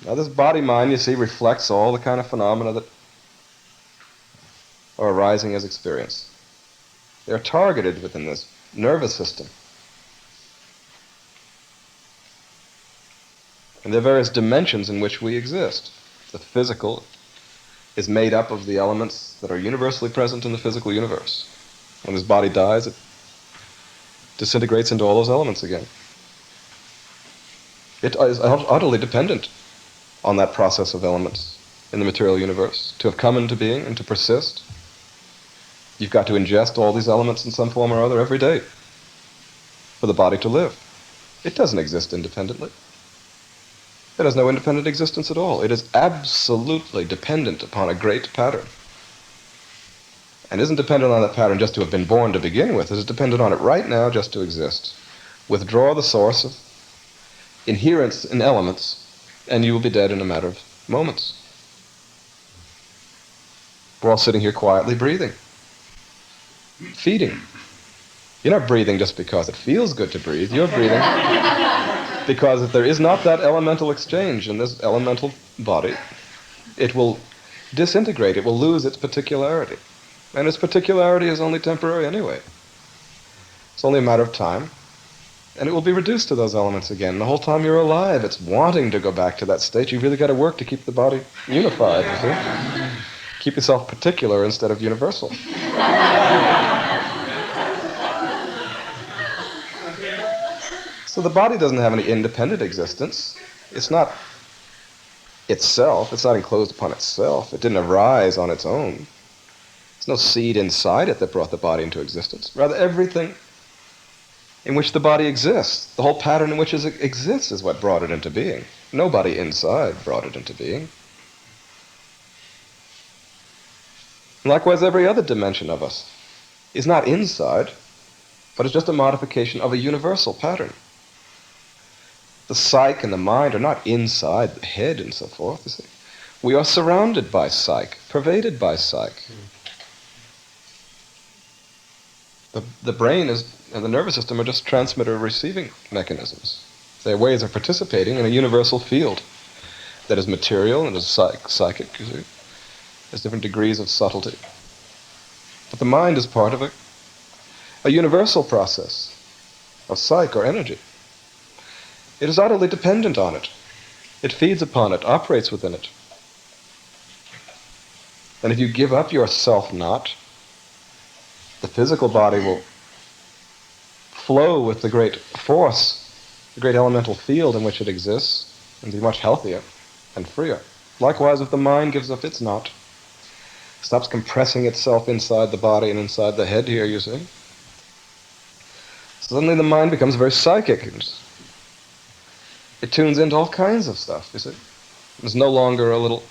Now this body-mind, you see, reflects all the kind of phenomena that are arising as experience. They're targeted within this nervous system. And there are various dimensions in which we exist. The physical is made up of the elements that are universally present in the physical universe. When this body dies, it disintegrates into all those elements again. It is utterly dependent on that process of elements in the material universe to have come into being and to persist. You've got to ingest all these elements in some form or other every day for the body to live. It doesn't exist independently. It has no independent existence at all. It is absolutely dependent upon a great pattern. And isn't dependent on that pattern just to have been born to begin with. It is dependent on it right now just to exist. Withdraw the source of inherence in elements, and you will be dead in a matter of moments. We're all sitting here quietly breathing, feeding. You're not breathing just because it feels good to breathe. You're breathing because if there is not that elemental exchange in this elemental body, it will disintegrate. It will lose its particularity. And its particularity is only temporary anyway. It's only a matter of time. And it will be reduced to those elements again. The whole time you're alive, it's wanting to go back to that state. You've really got to work to keep the body unified, you see? Keep yourself particular instead of universal. So the body doesn't have any independent existence. It's not itself. It's not enclosed upon itself. It didn't arise on its own. There's no seed inside it that brought the body into existence. Rather, everything in which the body exists, the whole pattern in which it exists is what brought it into being. Nobody inside brought it into being. Likewise, every other dimension of us is not inside, but it's just a modification of a universal pattern. The psyche and the mind are not inside the head and so forth, you see. We are surrounded by psyche, pervaded by psyche. The brain and the nervous system are just transmitter-receiving mechanisms. They're ways of participating in a universal field that is material and is psychic, you see. There's different degrees of subtlety. But the mind is part of a universal process of psyche or energy. It is utterly dependent on it. It feeds upon it, operates within it. And if you give up your self-not, the physical body will flow with the great force, the great elemental field in which it exists, and be much healthier and freer. Likewise, if the mind gives up its not, stops compressing itself inside the body and inside the head here, you see, suddenly the mind becomes very psychic. It tunes into all kinds of stuff, you see. There's no longer a little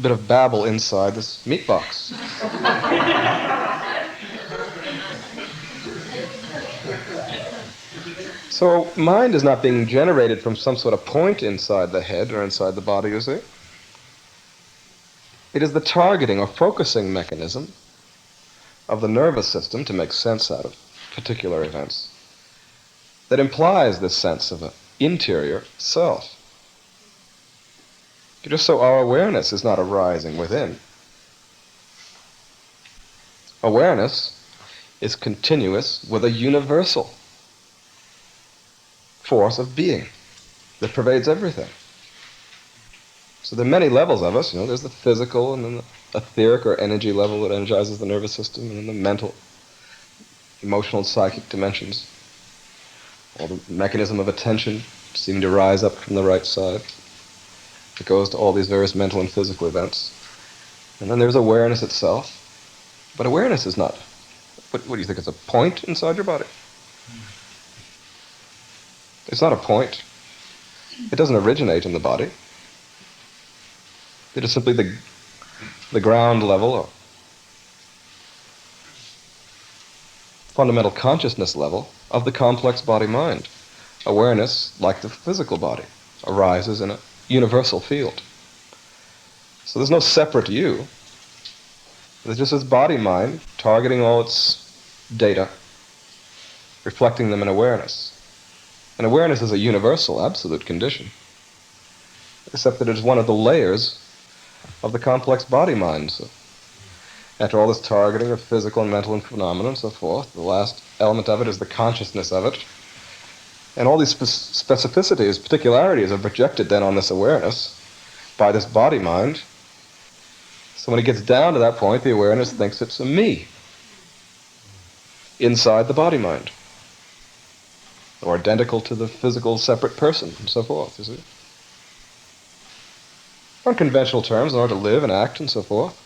bit of babble inside this meat box. So mind is not being generated from some sort of point inside the head or inside the body, you see. It is the targeting or focusing mechanism of the nervous system to make sense out of particular events that implies this sense of an interior self. Just so our awareness is not arising within. Awareness is continuous with a universal force of being that pervades everything. So there are many levels of us. There's the physical, and then the etheric or energy level that energizes the nervous system, and then the mental, emotional, and psychic dimensions. All the mechanism of attention seeming to rise up from the right side. It goes to all these various mental and physical events. And then there's awareness itself. But awareness is not, what do you think, it's a point inside your body? It's not a point. It doesn't originate in the body. It is simply the ground level or fundamental consciousness level of the complex body-mind. Awareness, like the physical body, arises in a universal field. So there's no separate you. There's just this body-mind targeting all its data, reflecting them in awareness. And awareness is a universal, absolute condition. except that it is one of the layers of the complex body-mind. So after all this targeting of physical and mental phenomena and so forth, the last element of it is the consciousness of it. And all these specificities, particularities are projected then on this awareness by this body-mind. So when it gets down to that point, the awareness thinks it's a me inside the body-mind, or identical to the physical separate person, and so forth, you see. On conventional terms, in order to live and act and so forth,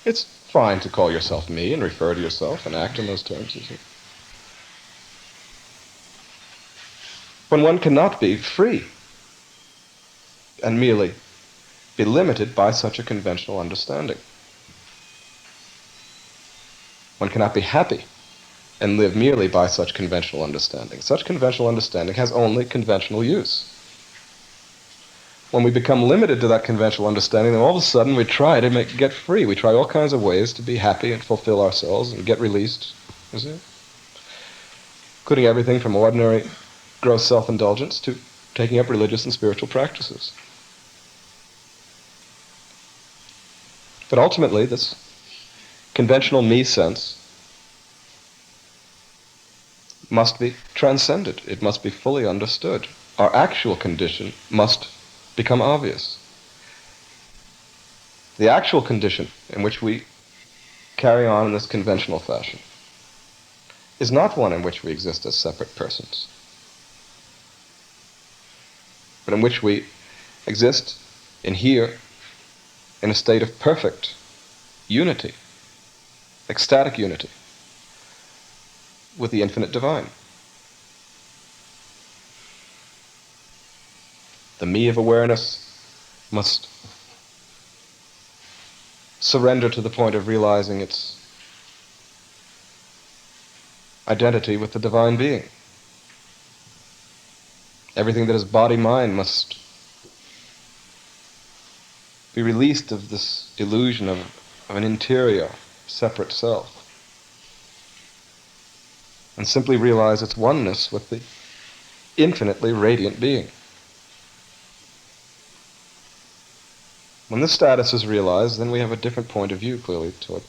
it's fine to call yourself me and refer to yourself and act in those terms, you see. When one cannot be free and merely be limited by such a conventional understanding. One cannot be happy and live merely by such conventional understanding. Such conventional understanding has only conventional use. When we become limited to that conventional understanding, then all of a sudden we try to get free. We try all kinds of ways to be happy and fulfill ourselves and get released, you see? Including everything from ordinary gross self-indulgence to taking up religious and spiritual practices. But ultimately, this conventional me sense must be transcended. It must be fully understood. Our actual condition must become obvious. The actual condition in which we carry on in this conventional fashion is not one in which we exist as separate persons, but in which we exist in here in a state of perfect unity, ecstatic unity with the infinite divine. The me of awareness must surrender to the point of realizing its identity with the divine being. Everything that is body-mind must be released of this illusion of an interior, separate self, and simply realize its oneness with the infinitely radiant being. When this status is realized, then we have a different point of view, clearly, toward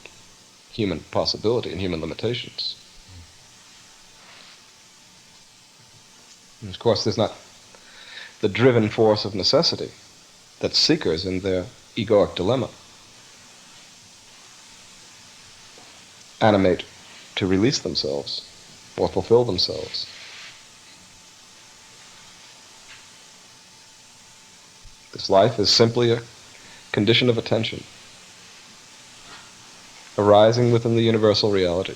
human possibility and human limitations. And of course, there's not the driven force of necessity that seekers in their egoic dilemma animate to release themselves or fulfill themselves. This life is simply a condition of attention arising within the universal reality.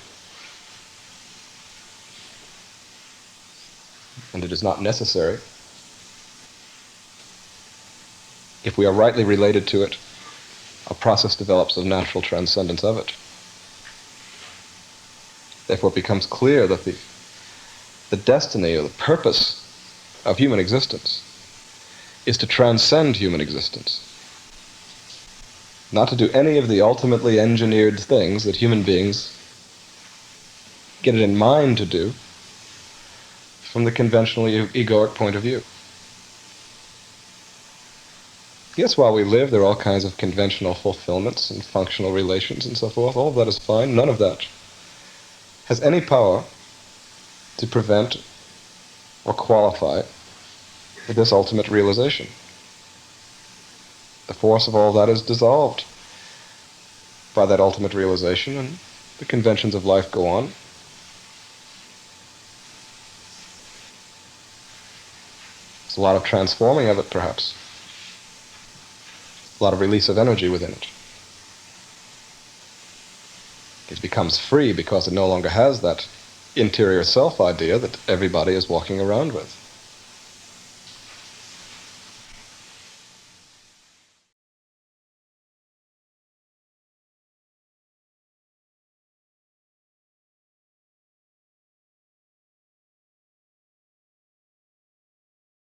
And it is not necessary, if we are rightly related to it, a process develops of natural transcendence of it. Therefore it becomes clear that the destiny or the purpose of human existence is to transcend human existence. Not to do any of the ultimately engineered things that human beings get it in mind to do from the conventional egoic point of view. Yes, while we live, there are all kinds of conventional fulfillments and functional relations and so forth. All of that is fine. None of that has any power to prevent or qualify for this ultimate realization. The force of all that is dissolved by that ultimate realization, and the conventions of life go on. There's a lot of transforming of it, perhaps. A lot of release of energy within it. It becomes free because it no longer has that interior self idea that everybody is walking around with.